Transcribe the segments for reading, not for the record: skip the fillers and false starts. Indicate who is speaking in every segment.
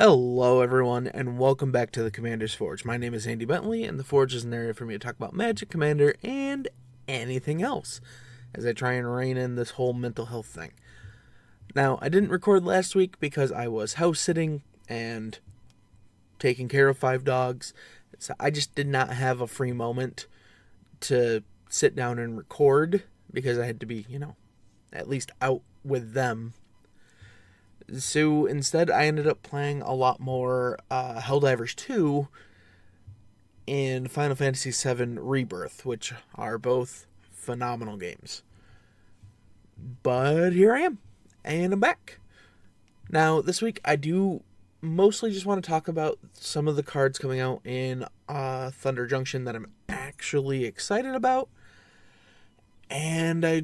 Speaker 1: Hello, everyone, and welcome back to the Commander's Forge. My name is Andy Bentley, and the Forge is an area for me to talk about Magic, Commander, and anything else as I try and rein in this whole mental health thing. Now, I didn't record last week because I was house sitting and taking care of 5 dogs, so I just did not have a free moment to sit down and record because I had to be, at least out with them. So instead, I ended up playing a lot more Helldivers 2 and Final Fantasy VII Rebirth, which are both phenomenal games. But here I am, and I'm back. Now, this week, I do mostly just want to talk about some of the cards coming out in Thunder Junction that I'm actually excited about. And I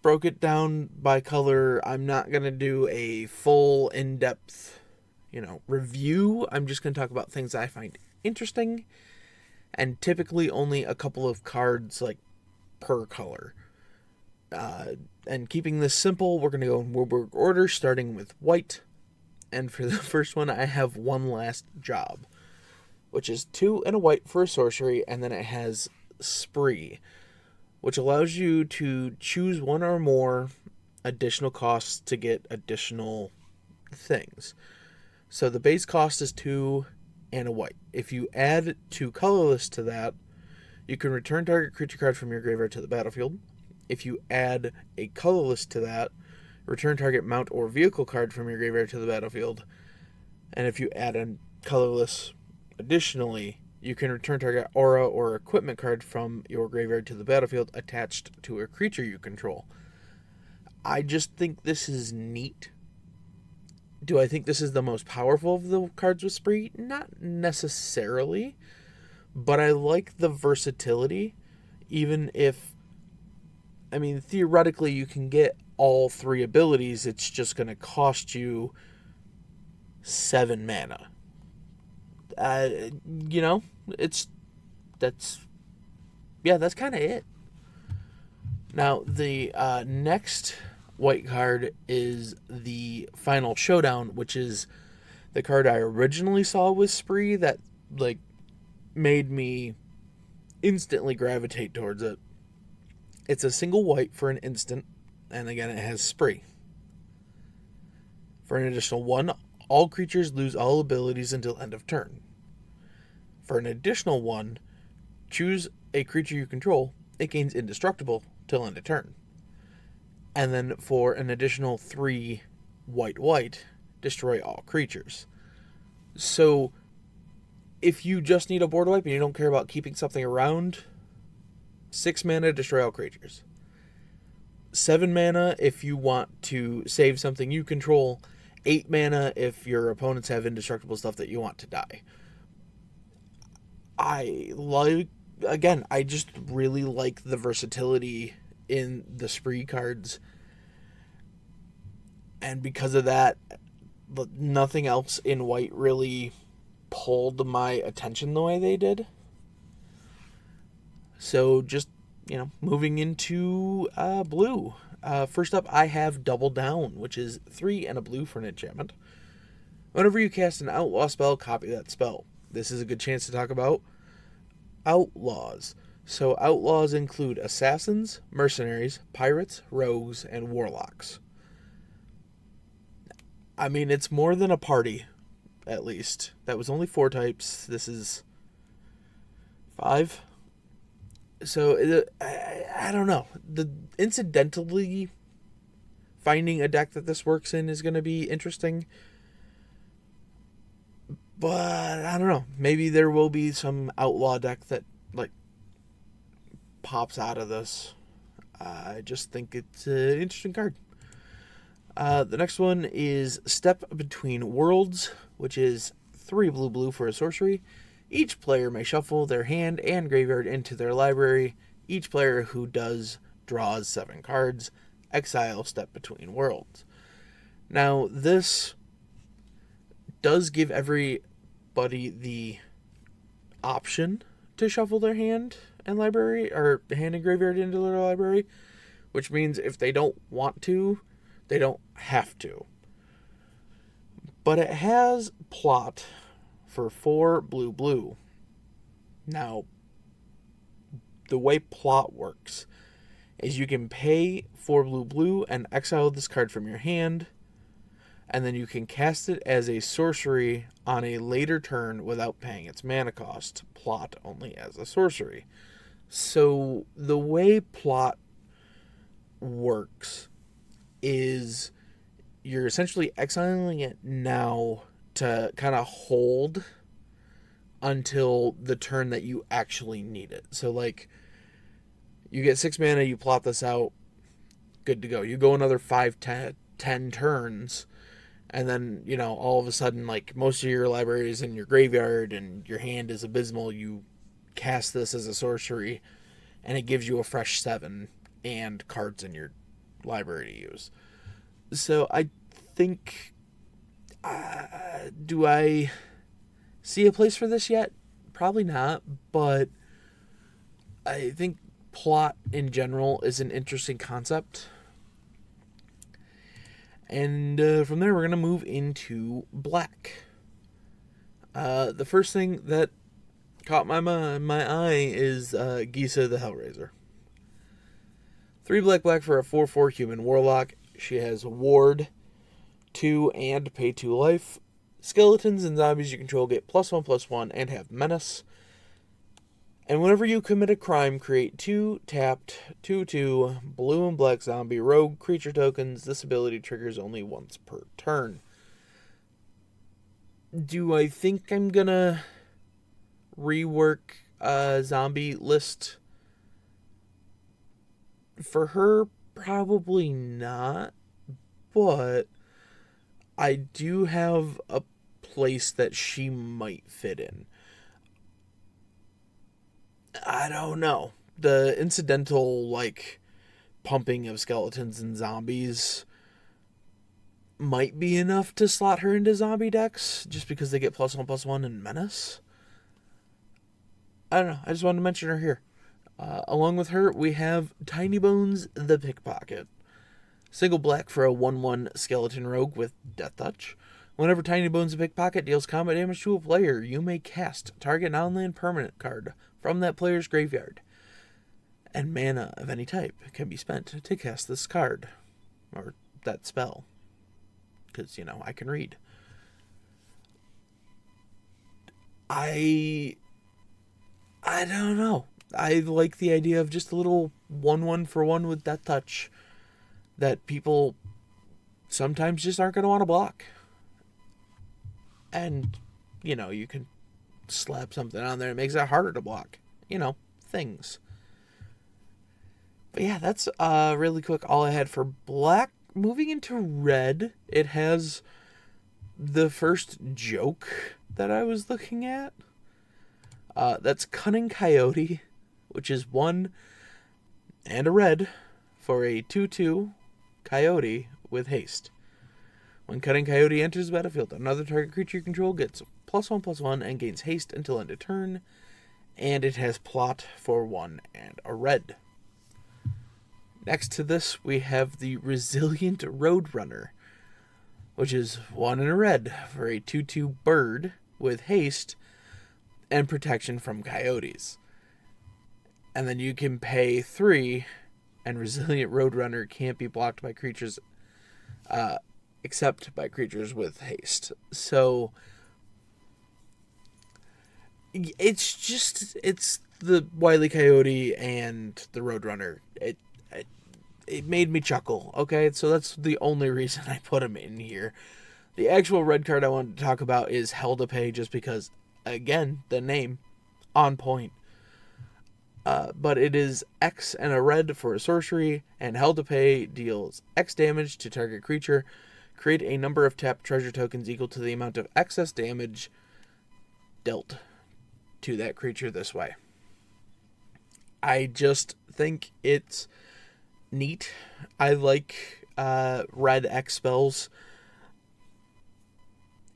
Speaker 1: broke it down by color. I'm not going to do a full in-depth, review. I'm just going to talk about things I find interesting, and typically only a couple of cards, per color. And keeping this simple, we're going to go in Warburg order, starting with white. And for the first one, I have One Last Job, which is 2 and a white for a sorcery, and then it has Spree, which allows you to choose one or more additional costs to get additional things. So the base cost is 2 and a white. If you add 2 colorless to that, you can return target creature card from your graveyard to the battlefield. If you add a colorless to that, return target mount or vehicle card from your graveyard to the battlefield. And if you add a colorless additionally, you can return target aura or equipment card from your graveyard to the battlefield attached to a creature you control. I just think this is neat. Do I think this is the most powerful of the cards with Spree? Not necessarily, but I like the versatility, even if, theoretically you can get all 3 abilities, it's just going to cost you 7 mana. That's kind of it. Now, the next white card is the Final Showdown, which is the card I originally saw with Spree that, made me instantly gravitate towards it. It's a single white for an instant, and again, it has Spree. For an additional 1, all creatures lose all abilities until end of turn. For an additional 1, choose a creature you control. It gains indestructible till end of turn. And then for an additional 3 white, destroy all creatures. So if you just need a board wipe and you don't care about keeping something around, 6 mana, destroy all creatures. 7 mana if you want to save something you control. 8 mana if your opponents have indestructible stuff that you want to die. I just really like the versatility in the Spree cards. And because of that, nothing else in white really pulled my attention the way they did. So just, moving into blue. First up, I have Double Down, which is 3 and a blue for an enchantment. Whenever you cast an outlaw spell, copy that spell. This is a good chance to talk about outlaws. So outlaws include assassins, mercenaries, pirates, rogues, and warlocks. It's more than a party, at least. That was only 4 types. This is 5. So, I don't know. Incidentally, finding a deck that this works in is going to be interesting. But, I don't know. Maybe there will be some outlaw deck that, pops out of this. I just think it's an interesting card. The next one is Step Between Worlds, which is 3 blue for a sorcery. Each player may shuffle their hand and graveyard into their library. Each player who does draws 7 cards. Exile Step Between Worlds. Now, this does give everybody the option to shuffle their hand and library, or hand and graveyard into their library, which means if they don't want to, they don't have to. But it has plot for 4 blue blue. Now, the way plot works is you can pay 4 blue blue and exile this card from your hand, and then you can cast it as a sorcery on a later turn without paying its mana cost. Plot only as a sorcery. So the way plot works is you're essentially exiling it now to kind of hold until the turn that you actually need it. So, like, you get 6 mana, you plot this out, good to go. You go another 5, 10 turns, and then, all of a sudden, like, most of your library is in your graveyard and your hand is abysmal. You cast this as a sorcery, and it gives you a fresh 7 and cards in your library to use. So I think, do I see a place for this yet? Probably not, but I think plot in general is an interesting concept. And from there, we're going to move into black. The first thing that caught my eye is Gisa the Hellraiser. 3 black for a 4/4 human warlock. She has ward 2 and pay 2 life. Skeletons and zombies you control get +1/+1 and have menace. And whenever you commit a crime, create 2 tapped 2/2 blue and black zombie rogue creature tokens. This ability triggers only once per turn. Do I think I'm gonna rework a zombie list for her? Probably not, but I do have a place that she might fit in. I don't know. The incidental, pumping of skeletons and zombies might be enough to slot her into zombie decks, just because they get +1/+1 and menace. I don't know. I just wanted to mention her here. Along with her, we have Tiny Bones the Pickpocket. Single black for a 1/1 skeleton rogue with Death Touch. Whenever Tiny Bones the Pickpocket deals combat damage to a player, you may cast target non-land permanent card from that player's graveyard. And mana of any type can be spent to cast this card. Or that spell. Because, I can read. I don't know. I like the idea of just a little 1/1 for 1 with Death Touch that people sometimes just aren't going to want to block. And, you can slap something on there. It makes it harder to block. Things. But yeah, that's really quick all I had for black. Moving into red, it has the first joke that I was looking at. That's Cunning Coyote, which is 1 and a red for a 2/2 coyote with haste. When Cunning Coyote enters the battlefield, another target creature you control gets +1/+1 and gains haste until end of turn. And it has plot for 1 and a red. Next to this, we have the Resilient Roadrunner, which is 1 and a red for a 2/2 bird with haste and protection from coyotes. And then you can pay 3, and Resilient Roadrunner can't be blocked by creatures except by creatures with haste. So it's the Wile E. Coyote and the Roadrunner. It made me chuckle, okay? So that's the only reason I put him in here. The actual red card I wanted to talk about is Hell to Pay, just because, again, the name, on point. But it is X and a red for a sorcery, and Hell to Pay deals X damage to target creature. Create a number of tapped treasure tokens equal to the amount of excess damage dealt to that creature this way. I just think it's neat. I like red X spells.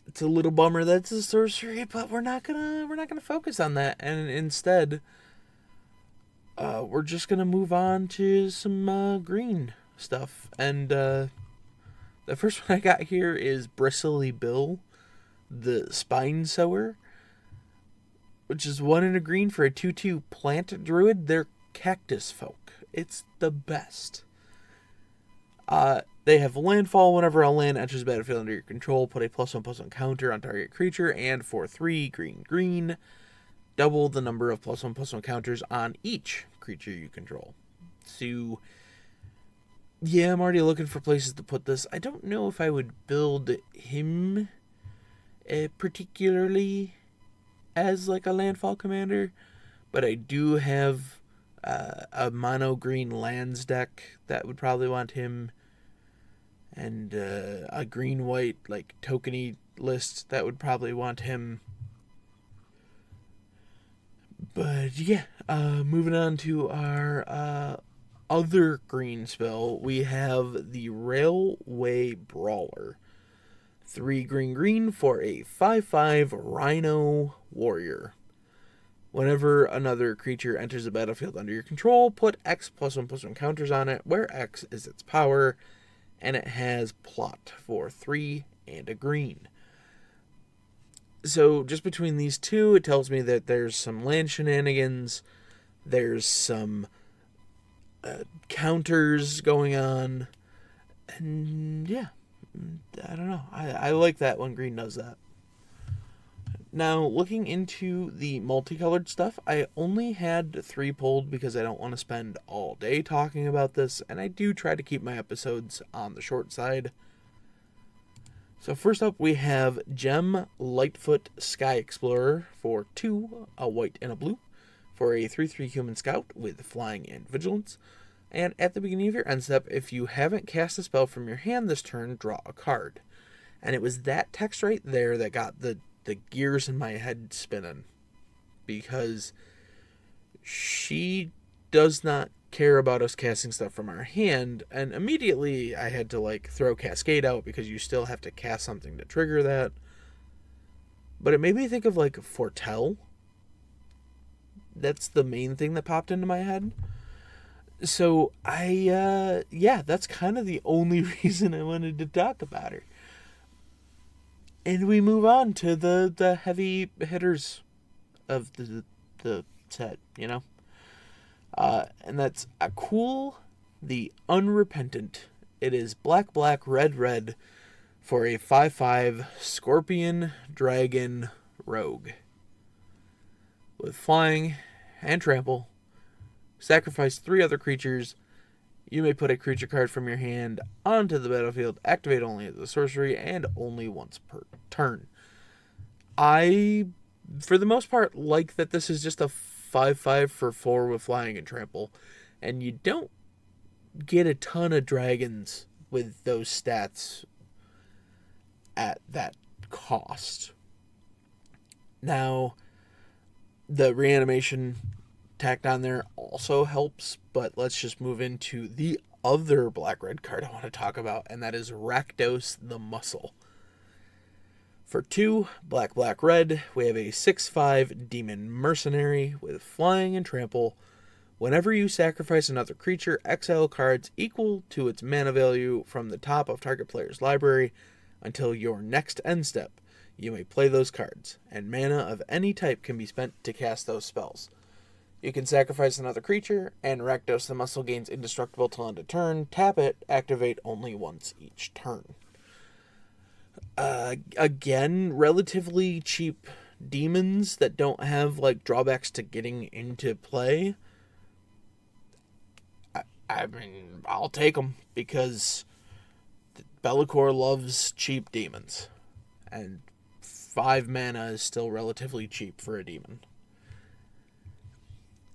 Speaker 1: It's a little bummer that it's a sorcery, but we're not gonna focus on that, and instead, we're just gonna move on to some green stuff, and that's The first one I got here is Bristly Bill, the Spine Sower, which is 1 and a green for a 2/2 plant druid. They're cactus folk. It's the best. They have landfall. Whenever a land enters the battlefield under your control, put a +1/+1 counter on target creature, and for 3 green, double the number of +1/+1 counters on each creature you control. So, yeah, I'm already looking for places to put this. I don't know if I would build him particularly as like a landfall commander, but I do have a mono green lands deck that would probably want him, and a green white like tokeny list that would probably want him. But yeah, moving on to our other green spell, we have the Railway Brawler. 3 green for a 5/5 Rhino Warrior. Whenever another creature enters the battlefield under your control, put X +1/+1 counters on it, where X is its power, and it has plot for 3 and a green. So just between these two, it tells me that there's some land shenanigans, there's some counters going on, and yeah, I don't know. I like that when green does that. Now, looking into the multicolored stuff, I only had 3 pulled because I don't want to spend all day talking about this, and I do try to keep my episodes on the short side. So first up, we have Gem Lightfoot Sky Explorer for 2, a white and a blue, for a 3/3 human scout with flying and vigilance. And at the beginning of your end step, if you haven't cast a spell from your hand this turn, draw a card. And it was that text right there that got the gears in my head spinning, because she does not care about us casting stuff from our hand, and immediately I had to like throw Cascade out because you still have to cast something to trigger that. But it made me think of like Foretell. That's the main thing that popped into my head. So that's kind of the only reason I wanted to talk about her. And we move on to the heavy hitters of the set, you know? And that's Akul, the Unrepentant. It is black, red for a 5/5 Scorpion Dragon Rogue. With flying and trample, sacrifice 3 other creatures. You may put a creature card from your hand onto the battlefield, activate only as a sorcery, and only once per turn. I, for the most part, like that this is just a 5/5 for 4 with flying and trample, and you don't get a ton of dragons with those stats at that cost. Now, the reanimation tacked on there also helps, but let's just move into the other black-red card I want to talk about, and that is Rakdos the Muscle. For 2, black-red, we have a 6/5 Demon Mercenary with flying and trample. Whenever you sacrifice another creature, exile cards equal to its mana value from the top of target player's library until your next end step. You may play those cards, and mana of any type can be spent to cast those spells. You can sacrifice another creature, and Rakdos the Muscle gains indestructible till end of turn. Tap it, activate only once each turn. Again, relatively cheap demons that don't have like drawbacks to getting into play. I mean, I'll take them because Be'lakor loves cheap demons, and 5 mana is still relatively cheap for a demon.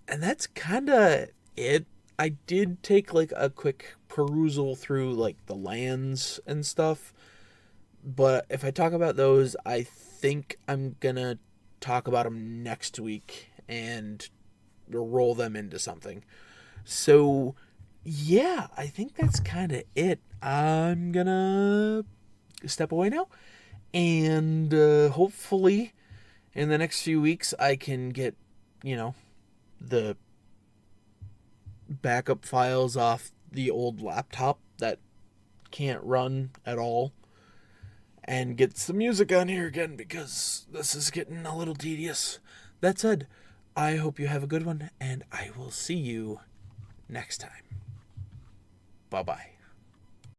Speaker 1: And that's kind of it. I did take like a quick perusal through like the lands and stuff. But if I talk about those, I think I'm going to talk about them next week and roll them into something. So, yeah, I think that's kind of it. I'm going to step away now. And hopefully in the next few weeks I can get, the backup files off the old laptop that can't run at all. And get some music on here again because this is getting a little tedious. That said, I hope you have a good one, and I will see you next time. Bye-bye.